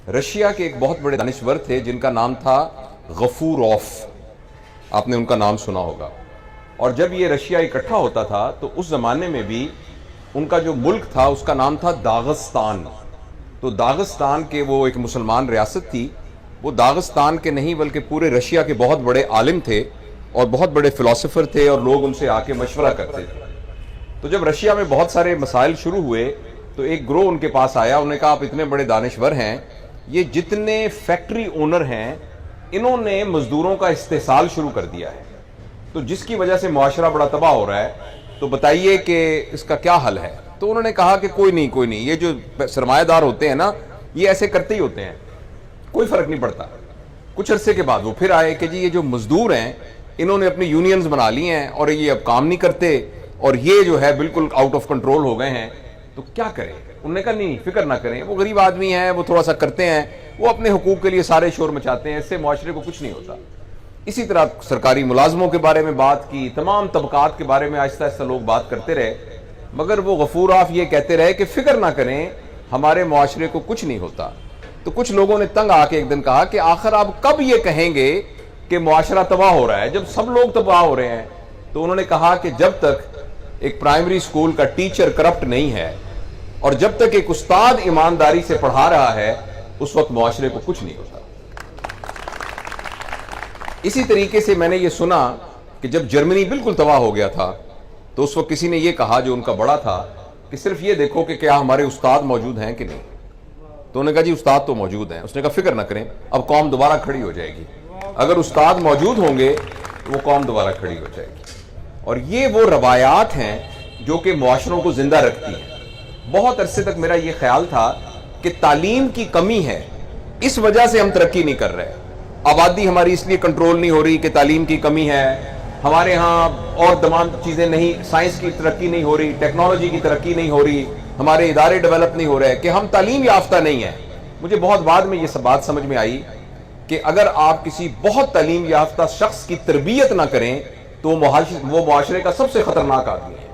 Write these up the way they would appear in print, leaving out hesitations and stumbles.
Russia के एक बहुत बड़े दानिश्वर थे जिनका नाम था गफूरॉफ। आपने उनका नाम सुना होगा। और जब ये रशिया इकट्ठा होता था तो उस ज़माने में भी उनका जो मुल्क था उसका नाम था दागिस्तान। तो दागिस्तान के वो एक मुसलमान रियासत थी। वो दागिस्तान के नहीं बल्कि पूरे रशिया के बहुत बड़े आलिम थे और बहुत बड़े फ़िलासफ़र थे और लोग उनसे आके मशवरा करते थे। तो जब रशिया में बहुत सारे मसाइल शुरू हुए तो एक ग्रोह उनके पास आया। उन्होंने कहा आप इतने बड़े दानिश्वर हैं, ये जितने फैक्ट्री ओनर हैं इन्होंने मजदूरों का इस्तेसाल शुरू कर दिया है, तो जिसकी वजह से मुआशरा बड़ा तबाह हो रहा है, तो बताइए कि इसका क्या हल है। तो उन्होंने कहा कि कोई नहीं, ये जो सरमायादार होते हैं ना ये ऐसे करते ही होते हैं, कोई फ़र्क नहीं पड़ता। कुछ अरसे के बाद वो फिर आए कि जी ये जो मजदूर हैं इन्होंने अपनी यूनियंस बना ली हैं और ये अब काम नहीं करते और ये जो है बिल्कुल आउट ऑफ कंट्रोल हो गए हैं, तो क्या करें। उन्होंने कहा नहीं फिक्र ना करें, वो गरीब आदमी हैं, वो थोड़ा सा करते हैं, वो अपने हुकूक के लिए सारे शोर मचाते हैं, इससे मुआशरे को कुछ नहीं होता। इसी तरह सरकारी मुलाजमों के बारे में बात की, तमाम तबकात के बारे में आहिस्ता आहिस्ता लोग बात करते रहे, मगर वो गफूरॉफ ये कहते रहे कि फिक्र ना करें, हमारे मुआशरे को कुछ नहीं होता। तो कुछ लोगों ने तंग आके एक दिन कहा कि आखिर आप कब ये कहेंगे कि मुआशरा तबाह हो रहा है जब सब लोग तबाह हो रहे हैं। तो उन्होंने कहा कि जब तक एक प्राइमरी स्कूल का टीचर करप्ट नहीं है और जब तक एक उस्ताद ईमानदारी से पढ़ा रहा है उस वक्त मुआशरे को कुछ नहीं होता। इसी तरीके से मैंने ये सुना कि जब जर्मनी बिल्कुल तबाह हो गया था तो उस वक्त किसी ने ये कहा जो उनका बड़ा था कि सिर्फ ये देखो कि क्या हमारे उस्ताद मौजूद हैं कि नहीं। तो उन्होंने कहा जी उस्ताद तो मौजूद हैं। उसने कहा फिक्र ना करें, अब कौम दोबारा खड़ी हो जाएगी। अगर उस्ताद मौजूद होंगे तो वो कौम दोबारा खड़ी हो जाएगी। और ये वो रवायात हैं जो कि मुआशरों को जिंदा रखती हैं। बहुत अरसे तक मेरा ये ख्याल था कि तालीम की कमी है, इस वजह से हम तरक्की नहीं कर रहे। आबादी हमारी इसलिए कंट्रोल नहीं हो रही कि तालीम की कमी है, हमारे यहाँ और तमाम चीज़ें नहीं, साइंस की तरक्की नहीं हो रही, टेक्नोलॉजी की तरक्की नहीं हो रही, हमारे इदारे डेवलप नहीं हो रहे कि हम तालीम याफ्ता नहीं है। मुझे बहुत बाद में ये सब बात समझ में आई कि अगर आप किसी बहुत तालीम याफ्ता शख्स की तरबियत ना करें तो वो मुआशरे का सबसे खतरनाक आदमी है,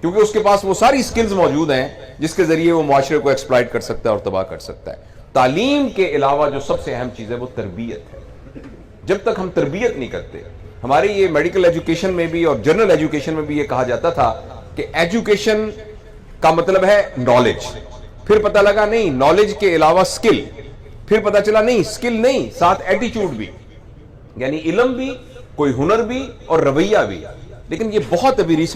क्योंकि उसके पास वो सारी स्किल्स मौजूद हैं जिसके जरिए वो मुआशरे को एक्सप्लॉइट कर सकता है और तबाह कर सकता है। तालीम के अलावा जो सबसे अहम चीज़ है वो तरबियत है। जब तक हम तरबियत नहीं करते, हमारे ये मेडिकल एजुकेशन में भी और जनरल एजुकेशन में भी ये कहा जाता था कि एजुकेशन का मतलब है नॉलेज, फिर पता लगा नहीं नॉलेज के अलावा स्किल, फिर पता चला नहीं स्किल नहीं साथ एटीट्यूड भी, यानी इल्म भी, कोई हुनर भी और रवैया भी। लेकिन ये बहुत अभी रिसेंट